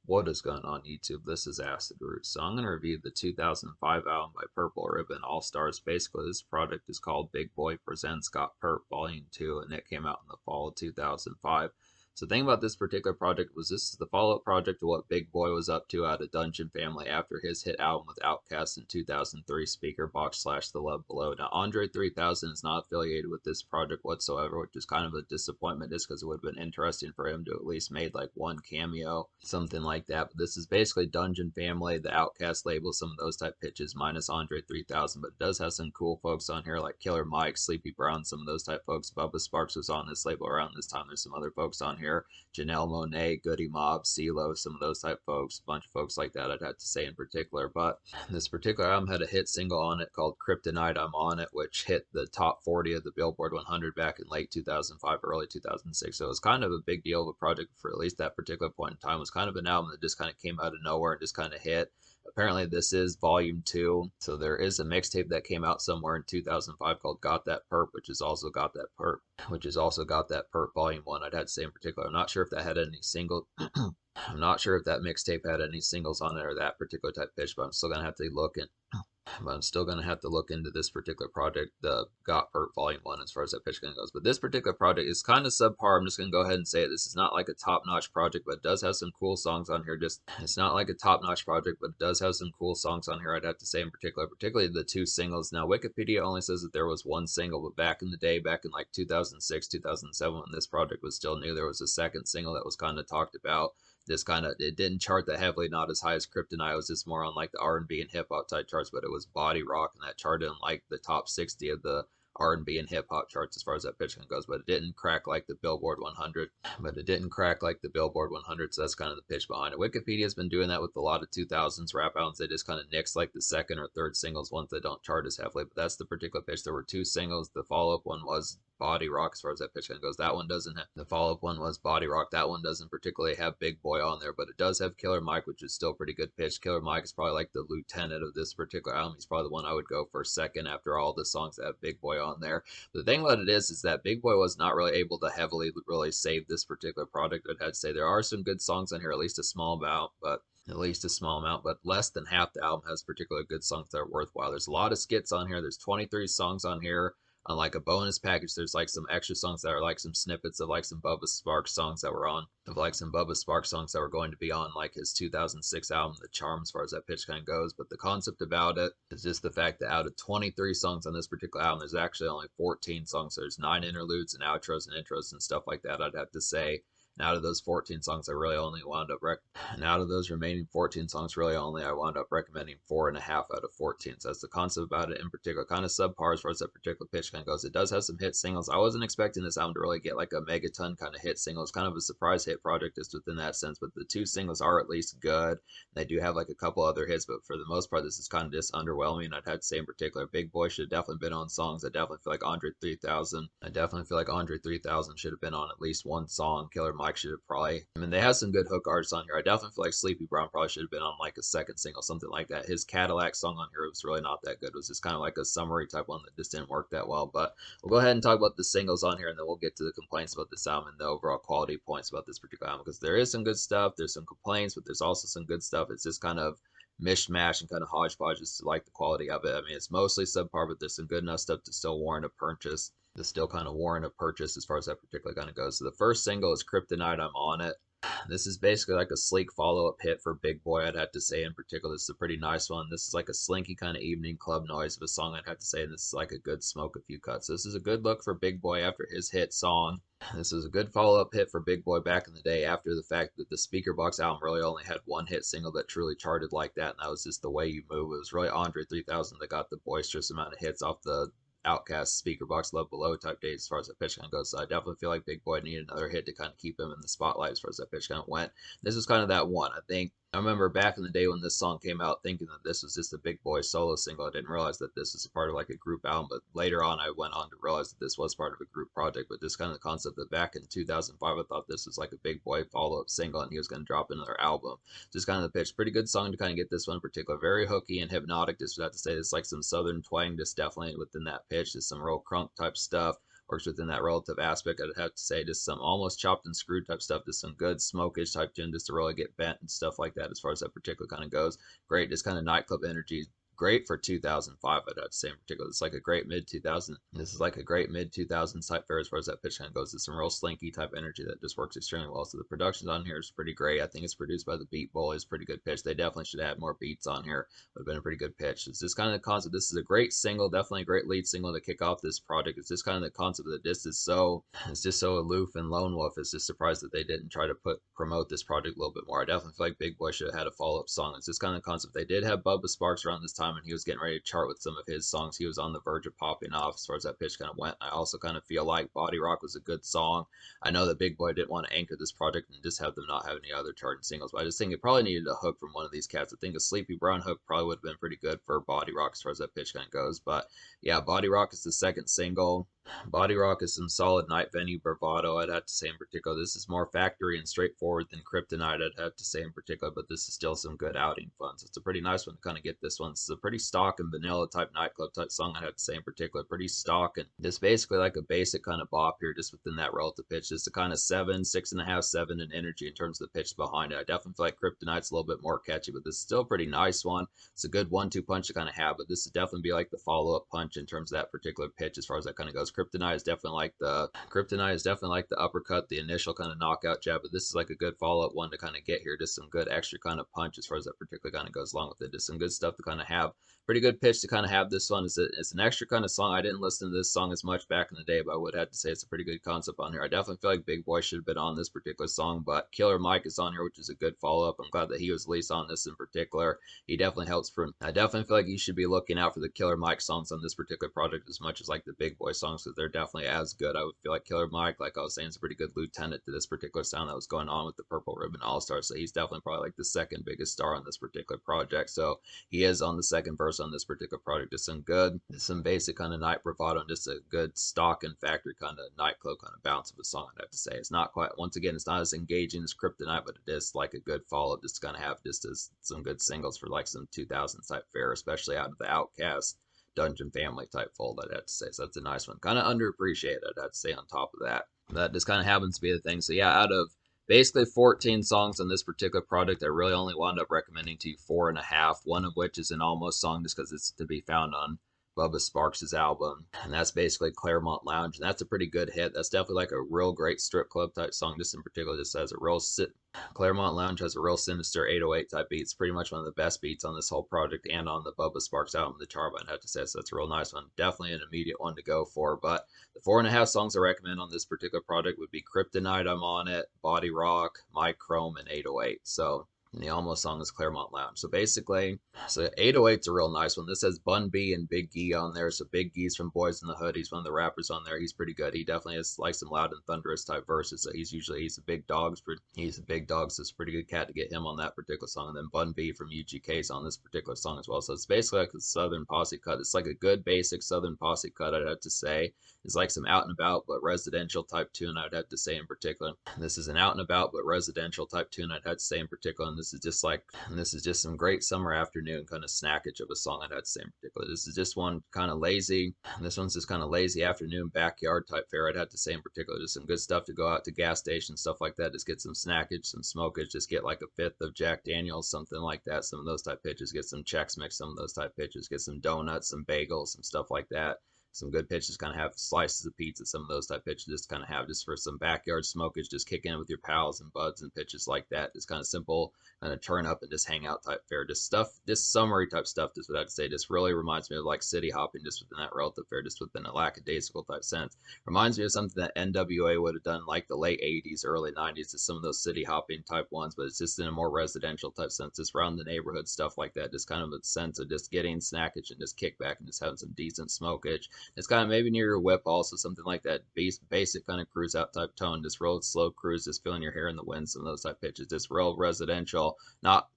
What is going on YouTube? This is Acid Root. So I'm going to review the 2005 album by Purple Ribbon All Stars. Basically, this project is called Big Boy Presents Got Purp Volume 2, and it came out in the fall of 2005. So the thing about this particular project was this is the follow-up project to what Big Boy was up to out of Dungeon Family after his hit album with Outkast in 2003, Speaker Box / The Love Below. Now, Andre 3000 is not affiliated with this project whatsoever, which is kind of a disappointment just because it would have been interesting for him to at least made like one cameo, something like that. But this is basically Dungeon Family, the Outkast label, some of those type pitches minus Andre 3000, but it does have some cool folks on here like Killer Mike, Sleepy Brown, some of those type folks. Bubba Sparks was on this label around this time. There's some other folks on here. Janelle Monáe, Goody Mob, CeeLo, some of those type folks, a bunch of folks like that I'd have to say in particular. But this particular album had a hit single on it called Kryptonite I'm On It, which hit the top 40 of the Billboard 100 back in late 2005, early 2006. So it was kind of a big deal of a project for at least that particular point in time. It was kind of an album that just kind of came out of nowhere and just kind of hit. Apparently, this is volume 2, so there is a mixtape that came out somewhere in 2005 called Got That Purp, which has also got that Purp, volume 1. I'd have to say in particular. I'm not sure if that had any single. I'm not sure if that mixtape had any singles on it or that particular type pitch, but I'm still gonna have to look in. But I'm still going to have to look into this particular project, the Got Purp Volume 1, as far as that pitch goes. But this particular project is kind of subpar. I'm just going to go ahead and say it. This is not like a top-notch project, but it does have some cool songs on here. It's not like a top-notch project, but it does have some cool songs on here, I'd have to say in particular, particularly the 2 singles. Now, Wikipedia only says that there was 1 single, but back in the day, back in like 2006, 2007, when this project was still new, there was a second single that was kind of talked about. Just kind of, it didn't chart that heavily, not as high as Kryptonite. It was just more on like the R&B and hip hop type charts, but it was Body Rock, and that charted in like the top 60 of the R&B and hip hop charts as far as that pitch goes. But it didn't crack like the Billboard 100. So that's kind of the pitch behind it. Wikipedia's been doing that with a lot of 2000s rap albums. They just kind of nix like the second or third singles ones that don't chart as heavily. But that's the particular pitch. There were 2 singles. The follow-up one was Body Rock as far as that pitch goes. That one doesn't have, the follow-up one was Body Rock. That one doesn't particularly have Big Boy on there, but it does have Killer Mike, which is still pretty good pitch. Killer Mike is probably like the lieutenant of this particular album. He's probably the one I would go for second after all the songs that have Big Boy on there. But the thing about it is that Big Boy was not really able to heavily really save this particular product. I'd have to say there are some good songs on here, at least a small amount, but less than half the album has particularly good songs that are worthwhile. There's a lot of skits on here. There's 23 songs on here. On like a bonus package, there's like some extra songs that are like some snippets of like some Bubba Sparks songs that were going to be on like his 2006 album, The Charm, as far as that pitch kind of goes. But the concept about it is just the fact that out of 23 songs on this particular album, there's actually only 14 songs. So there's 9 interludes and outros and intros and stuff like that, I'd have to say. And out of those 14 songs, I really only wound up and out of those remaining 14 songs, I wound up recommending 4.5 out of 14. So that's the concept about it in particular. Kind of subpar as far as that particular pitch kind of goes. It does have some hit singles. I wasn't expecting this album to really get like a megaton kind of hit single. It's kind of a surprise hit project just within that sense. But the 2 singles are at least good. They do have like a couple other hits, but for the most part, this is kind of just underwhelming. I'd have to say in particular, Big Boy should have definitely been on songs. I definitely feel like Andre 3000 should have been on at least 1 song. Killer Mike should have probably, they have some good hook artists on here. I definitely feel like Sleepy Brown probably should have been on like a second single, something like that. His Cadillac song on here was really not that good. It was just kind of like a summary type one that just didn't work that well. But we'll go ahead and talk about the singles on here, and then we'll get to the complaints about this album and the overall quality points about this particular album, because there is some good stuff, there's some complaints, but there's also some good stuff. It's just kind of mishmash and kind of hodgepodge just to like the quality of it. It's mostly subpar, but there's some good enough stuff to still warrant a purchase. As far as that particular kind of goes. So the first single is Kryptonite I'm On It. This is basically like a sleek follow-up hit for Big Boy, I'd have to say in particular. This is a pretty nice one. This is like a slinky kind of evening club noise of a song, I'd have to say, and this is like a good smoke a few cuts. This is a good look for Big Boy after his hit song. This is a good follow-up hit for Big Boy back in the day after the fact that the Speaker Box album really only had 1 hit single that truly charted like that, and that was just The Way You Move. It was really Andre 3000 that got the boisterous amount of hits off the Outkast Speaker Box Love Below type days as far as that pitch kind of goes. So I definitely feel like Big Boy needed another hit to kind of keep him in the spotlight as far as that pitch kind of went. This was kind of that one. I remember back in the day when this song came out thinking that this was just a Big Boy solo single. I didn't realize that this was a part of like a group album, but later on I went on to realize that this was part of a group project. But just kind of the concept that back in 2005 I thought this was like a Big Boy follow-up single and he was going to drop another album. Just kind of the pitch. Pretty good song to kind of get this one in particular. Very hooky and hypnotic. Just have to say it's like some southern twang just definitely within that pitch. Just some real crunk type stuff. works within that relative aspect. I'd have to say just some almost chopped and screwed type stuff, just some good smokish type tune just to really get bent and stuff like that as far as that particular kind of goes. Great, just kind of nightclub energy. Great for 2005, I'd have to say in particular. It's like a great mid 2000. This is like a great mid 2000s type fare as far as that pitch kind of goes. It's some real slinky type energy that just works extremely well. So the production on here is pretty great. I think it's produced by the Beat Boys. Pretty good pitch. They definitely should have more beats on here. Would have been a pretty good pitch. It's just kind of the concept. This is a great single, definitely a great lead single to kick off this project. It's just kind of the concept that this is so, it's just so aloof and lone wolf. It's just surprised that they didn't try to promote this project a little bit more. I definitely feel like Big Boy should have had a follow-up song. It's just kind of the concept. They did have Bubba Sparks around this time, and he was getting ready to chart with some of his songs. He was on the verge of popping off as far as that pitch kind of went. I also kind of feel like Body Rock was a good song. I know that Big Boy didn't want to anchor this project and just have them not have any other charting singles, but I just think it probably needed a hook from one of these cats. I think a Sleepy Brown hook probably would have been pretty good for Body Rock as far as that pitch kind of goes. But yeah, Body Rock is the second single. Body Rock is some solid night venue bravado, I'd have to say in particular. This is more factory and straightforward than Kryptonite, I'd have to say in particular, but this is still some good outing fun. So it's a pretty nice one to kind of get this one. It's a pretty stock and vanilla type nightclub type song, I'd have to say in particular. Pretty stock and just basically like a basic kind of bop here, just within that relative pitch. Just a kind of 7, 6.5, 7 in energy in terms of the pitch behind it. I definitely feel like Kryptonite's a little bit more catchy, but this is still a pretty nice one. It's a good 1-2 punch to kind of have, but this would definitely be like the follow-up punch in terms of that particular pitch as far as that kind of goes. Kryptonite is definitely like the uppercut, the initial kind of knockout jab, but this is like a good follow-up one to kind of get here. Just some good extra kind of punch as far as that particular kind of goes along with it. Just some good stuff to kind of have. Pretty good pitch to kind of have this one. It's an extra kind of song. I didn't listen to this song as much back in the day, but I would have to say it's a pretty good concept on here. I definitely feel like Big Boy should have been on this particular song, but Killer Mike is on here, which is a good follow-up. I'm glad that he was at least on this in particular. He definitely helps for. I definitely feel like you should be looking out for the Killer Mike songs on this particular project as much as like the Big Boy songs, because they're definitely as good. I would feel like Killer Mike, like I was saying, is a pretty good lieutenant to this particular sound that was going on with the Purple Ribbon All-Star. So he's definitely probably like the second biggest star on this particular project. So he is on the second verse on this particular project. Just some basic kind of night bravado and just a good stock and factory kind of nightclub kind of bounce of a song, I'd have to say. It's not quite, once again, it's not as engaging as Kryptonite, but it is like a good follow-up just to kind of have just as some good singles for like some 2000s type fare, especially out of the Outcast Dungeon Family type fold, I'd have to say. So that's a nice one. Kind of underappreciated, I'd have to say, on top of that. That just kind of happens to be the thing. So yeah, out of basically 14 songs on this particular project, I really only wound up recommending to you 4.5, one of which is an almost song just because it's to be found on Bubba Sparks' album, and that's basically Claremont Lounge, and that's a pretty good hit. That's definitely like a real great strip club type song, just in particular. Just has a real Claremont Lounge has a real sinister 808 type beat. It's pretty much one of the best beats on this whole project and on the Bubba Sparks album, The Charm, I'd have to say. So that's a real nice one. Definitely an immediate one to go for. But the 4.5 songs I recommend on this particular project would be Kryptonite, I'm On It, Body Rock, My Chrome, and 808. So and the almost song is Claremont Lounge. So basically, 808's a real nice one. This has Bun B and Big Gee on there. So Big Gee's from Boys in the Hood. He's one of the rappers on there. He's pretty good. He definitely has like some loud and thunderous type verses. So he's a big dog. So it's a pretty good cat to get him on that particular song. And then Bun B from UGK's on this particular song as well. So it's basically like a Southern Posse cut. It's like a good basic Southern Posse cut, I'd have to say. It's like some out and about but residential type tune, I'd have to say in particular. This is an out and about but residential type tune, I'd have to say in particular. And this is just some great summer afternoon kind of snackage of a song, I'd have to say in particular. This is just one kind of lazy. This one's just kind of lazy afternoon backyard type fare, I'd have to say in particular. Just some good stuff to go out to gas stations, stuff like that. Just get some snackage, some smokage. Just get like a fifth of Jack Daniels, something like that. Some of those type pitches. Get some Chex Mix, some of those type pitches. Get some donuts, some bagels, some stuff like that. Some good pitches, kind of have slices of pizza, some of those type pitches, just kind of have just for some backyard smokage, just kick in with your pals and buds and pitches like that. Just kind of simple, kind of turn up and just hang out type fare. Just stuff, just summery type stuff, just what I'd say. Just really reminds me of like city hopping, just within that relative fare, just within a lackadaisical type sense. Reminds me of something that NWA would have done like the late 80s, early 90s, just some of those city hopping type ones, but it's just in a more residential type sense, just around the neighborhood, stuff like that. Just kind of a sense of just getting snackage and just kick back and just having some decent smokage. It's kind of maybe near your whip also, something like that basic kind of cruise out type tone, just real slow cruise, just feeling your hair in the wind, some of those type pitches, just real residential, not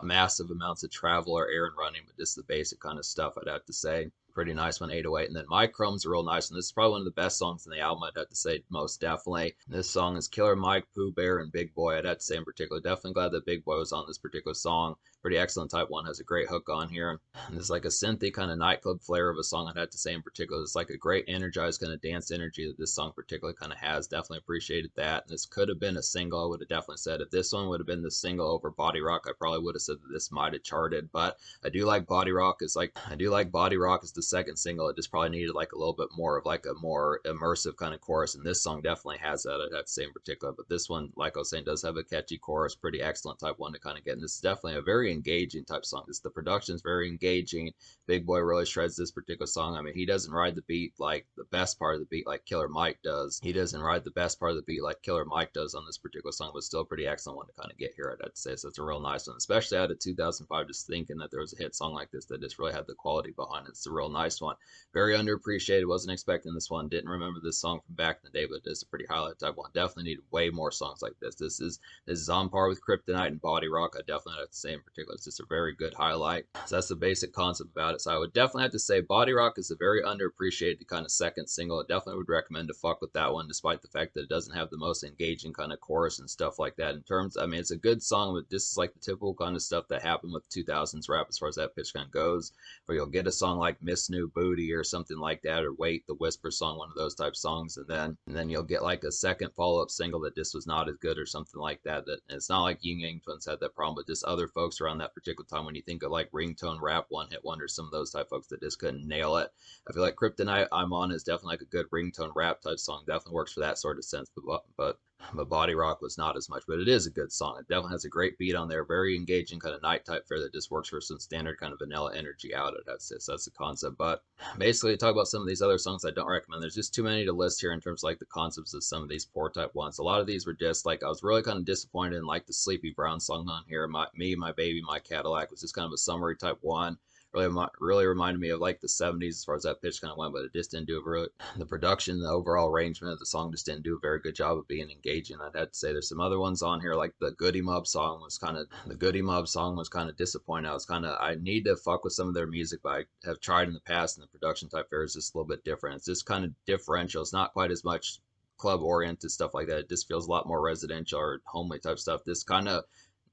massive amounts of travel or errand running, but just the basic kind of stuff, I'd have to say. Pretty nice one, 808. And then My Chrome's a real nice one. This is probably one of the best songs in the album, I'd have to say, most definitely. This song is Killer Mike, Pooh Bear, and Big Boy, I'd have to say in particular. Definitely glad that Big Boy was on this particular song. pretty excellent type one. Has a great hook on here. And there's like a synthy kind of nightclub flair of a song, I'd have to say in particular. It's like a great energized kind of dance energy that this song particularly kind of has. Definitely appreciated that. And this could have been a single. I would have definitely said if this one would have been the single over Body Rock, I probably would have said that this might have charted. But I do like Body Rock as the second single. It just probably needed like a little bit more of like a more immersive kind of chorus, and this song definitely has that, I'd have to say in particular. But this one, like I was saying, does have a catchy chorus, pretty excellent type one to kind of get. And this is definitely a very engaging type song. The production is very engaging. Big Boy really shreds this particular song. I mean, he doesn't ride the beat like the best part of the beat like Killer Mike does. He doesn't ride the best part of the beat like Killer Mike does on this particular song, but still a pretty excellent one to kind of get here, I'd have to say. So it's a real nice one, especially out of 2005. Just thinking that there was a hit song like this that just really had the quality behind it. It's a real nice one. Very underappreciated. Wasn't expecting this one. Didn't remember this song from back in the day, but it's a pretty highlight type one. Definitely needed way more songs like this. This is on par with Kryptonite and Body Rock. I definitely have to say in particular, it's just a very good highlight. So that's the basic concept about it. So I would definitely have to say Body Rock is a very underappreciated kind of second single. I definitely would recommend to fuck with that one, despite the fact that it doesn't have the most engaging kind of chorus and stuff like that. In terms, I mean, it's a good song, but this is like the typical kind of stuff that happened with 2000s rap as far as that pitch kind of goes, where you'll get a song like Miss New Booty or something like that, or Wait, the Whisper song, one of those type songs, and then you'll get like a second follow-up single that just was not as good or something like that. That it's not like Ying Yang Twins had that problem, but just other folks around that particular time. When you think of like ringtone rap, one hit wonders, some of those type folks that just couldn't nail it. I feel like Kryptonite I'm On is definitely like a good ringtone rap type song. Definitely works for that sort of sense, but Body Rock was not as much. But it is a good song. It definitely has a great beat on there. Very engaging kind of night type fare that just works for some standard kind of vanilla energy out of it. So that's the concept. But basically, to talk about some of these other songs I don't recommend. There's just too many to list here in terms of like the concepts of some of these poor type ones. A lot of these were just like, I was really kind of disappointed in like the Sleepy Brown song on here. My Baby, My Cadillac was just kind of a summary type one. Really reminded me of like the 70s as far as that pitch kind of went, but it just didn't do a really, the production, the overall arrangement of the song just didn't do a very good job of being engaging. I'd have to say there's some other ones on here, like the Goody Mob song was kind of disappointing. I need to fuck with some of their music, but I have tried in the past, and the production type fare is just a little bit different. It's just kind of differential. It's not quite as much club oriented stuff like that. It just feels a lot more residential or homely type stuff. This kind of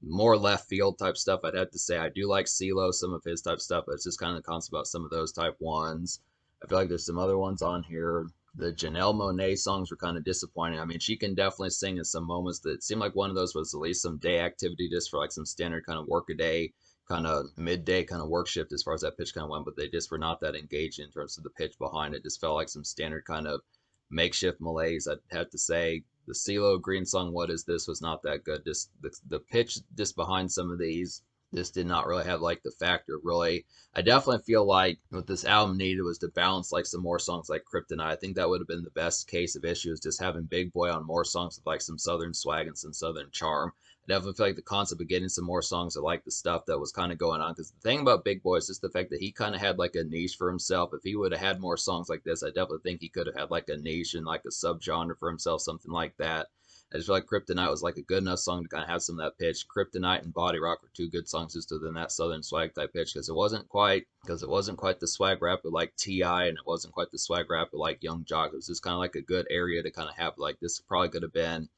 more left field type stuff, I'd have to say. I do like CeeLo, some of his type stuff, but it's just kind of the concept about some of those type ones. I feel like there's some other ones on here. The Janelle Monáe songs were kind of disappointing. I mean, she can definitely sing in some moments. That seemed like one of those was at least some day activity just for like some standard kind of work a day, kind of midday kind of work shift as far as that pitch kind of went, but they just were not that engaged in terms of the pitch behind it. Just felt like some standard kind of makeshift malaise, I'd have to say. The CeeLo Green song, What Is This, was not that good. Just the pitch just behind some of these just did not really have like the factor really. I definitely feel like what this album needed was to balance like some more songs like Kryptonite. I think that would have been the best case of issues, just having Big Boy on more songs with like some southern swag and some southern charm. I definitely feel like the concept of getting some more songs that like the stuff that was kind of going on. Because the thing about Big Boy is just the fact that he kind of had like a niche for himself. If he would have had more songs like this, I definitely think he could have had like a niche and like a subgenre for himself, something like that. I just feel like Kryptonite was like a good enough song to kind of have some of that pitch. Kryptonite and Body Rock were two good songs just within that southern swag type pitch, because it wasn't quite the swag rap with like T.I. and it wasn't quite the swag rap with like Young Jock. It was just kind of like a good area to kind of have like this probably could have been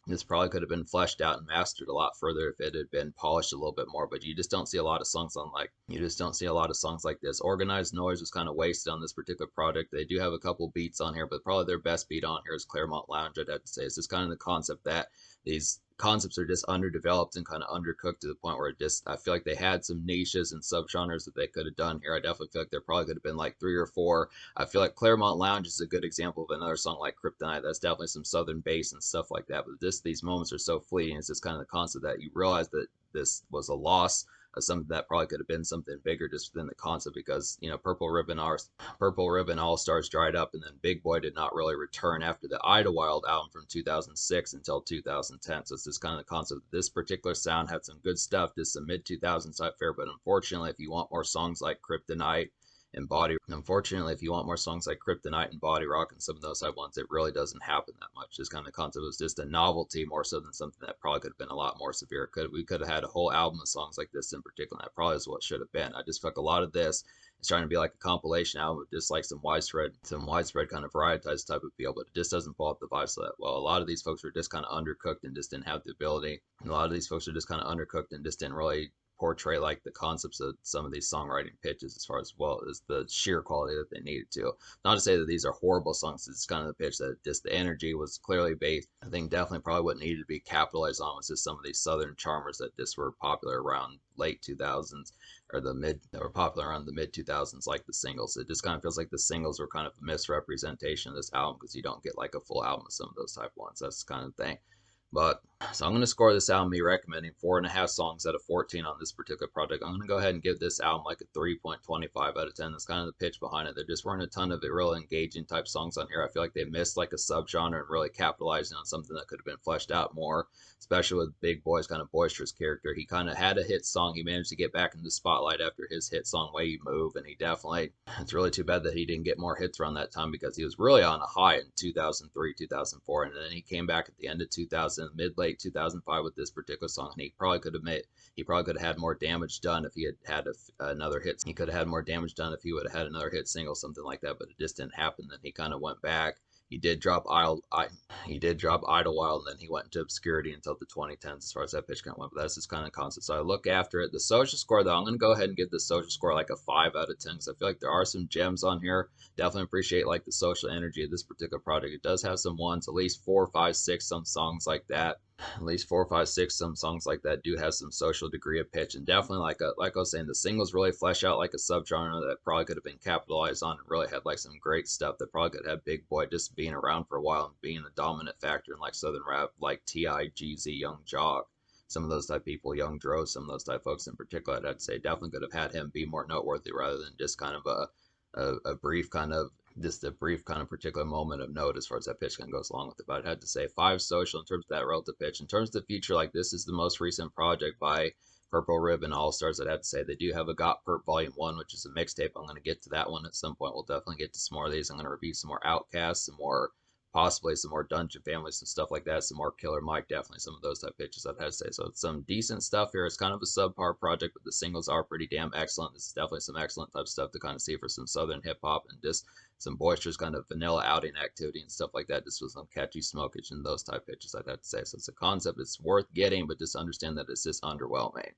fleshed out and mastered a lot further if it had been polished a little bit more. But you just don't see a lot of songs like this. Organized Noise was kind of wasted on this particular project. They do have a couple beats on here, but probably their best beat on here is Claremont Lounge, I'd have to say. It's just kind of the concept that these concepts are just underdeveloped and kind of undercooked to the point where I feel like they had some niches and subgenres that they could have done here. I definitely feel like there probably could have been like 3 or 4. I feel like Claremont Lounge is a good example of another song like Kryptonite. That's definitely some southern bass and stuff like that. But these moments are so fleeting. It's just kind of the concept that you realize that this was a loss of something that probably could have been something bigger just within the concept, because Purple Ribbon All Stars dried up, and then Big Boy did not really return after the Idlewild album from 2006 until 2010. So it's just kind of the concept that this particular sound had some good stuff, just some mid 2000s type fare, but unfortunately if you want more songs like Kryptonite and Body Rock and some of those type ones, it really doesn't happen that much. This kind of concept was just a novelty more so than something that probably could have been a lot more severe. We could have had a whole album of songs like this in particular, and that probably is what should have been. I just feel like a lot of this is trying to be like a compilation album with just like some widespread kind of varietized type of feel, but it just doesn't pull up the vibes of that. Well, a lot of these folks were just kind of undercooked and just didn't have the ability. A lot of these folks are just kind of undercooked and just didn't really portray like the concepts of some of these songwriting pitches as far as well as the sheer quality that they needed to. Not to say that these are horrible songs, it's kind of the pitch that just the energy was clearly based. I think definitely probably what needed to be capitalized on was just some of these southern charmers that just were popular around late 2000s or the mid that were popular around the mid 2000s, like the singles. It just kind of feels like the singles were kind of a misrepresentation of this album because you don't get like a full album of some of those type ones. That's the kind of thing. But so I'm going to score this album, me recommending 4.5 songs out of 14 on this particular project. I'm going to go ahead and give this album like a 3.25 out of 10. That's kind of the pitch behind it. There just weren't a ton of real engaging type songs on here. I feel like they missed like a subgenre and really capitalizing on something that could have been fleshed out more, especially with Big Boy's kind of boisterous character. He kind of had a hit song. He managed to get back in the spotlight after his hit song Way You Move, and he definitely, it's really too bad that he didn't get more hits around that time because he was really on a high in 2003, 2004, and then he came back at the end of 2000, mid-late 2005 with this particular song, and he probably could have had more damage done if he had another hit. He could have had more damage done if he would have had another hit single, something like that, but it just didn't happen. Then he kind of went back. He did drop Idlewild, and then he went into obscurity until the 2010s as far as that pitch count went. But that's his kind of concept. So I look after it. The social score, though, I'm going to go ahead and give the social score like a 5 out of 10 because I feel like there are some gems on here. Definitely appreciate like the social energy of this particular project. It does have some ones, at least 4, 5, 6, some songs like that. At least 4, 5, 6, some songs like that do have some social degree of pitch, and definitely like I was saying, the singles really flesh out like a subgenre that probably could have been capitalized on and really had like some great stuff that probably could have Big Boy just being around for a while and being a dominant factor in like southern rap, like T.I., Jeezy, Young Jock, some of those type people, Young Dro, some of those type folks in particular. I'd say definitely could have had him be more noteworthy rather than just kind of a brief kind of just a brief kind of particular moment of note as far as that pitch kind of goes along with it. But I'd have to say 5 social in terms of that relative pitch. In terms of the future, like this is the most recent project by Purple Ribbon All Stars. I'd have to say they do have a Got Purp Volume 1, which is a mixtape. I'm going to get to that one at some point. We'll definitely get to some more of these. I'm going to review some more Outcasts, some more possibly some more Dungeon Families and stuff like that, some more Killer Mike, definitely some of those type pitches I'd have to say. So it's some decent stuff here. It's kind of a subpar project, but the singles are pretty damn excellent. This is definitely some excellent type stuff to kind of see for some southern hip hop and just some boisterous kind of vanilla outing activity and stuff like that. Just with some catchy smokage and those type pitches I'd have to say. So it's a concept it's worth getting, but just understand that it's just underwhelming.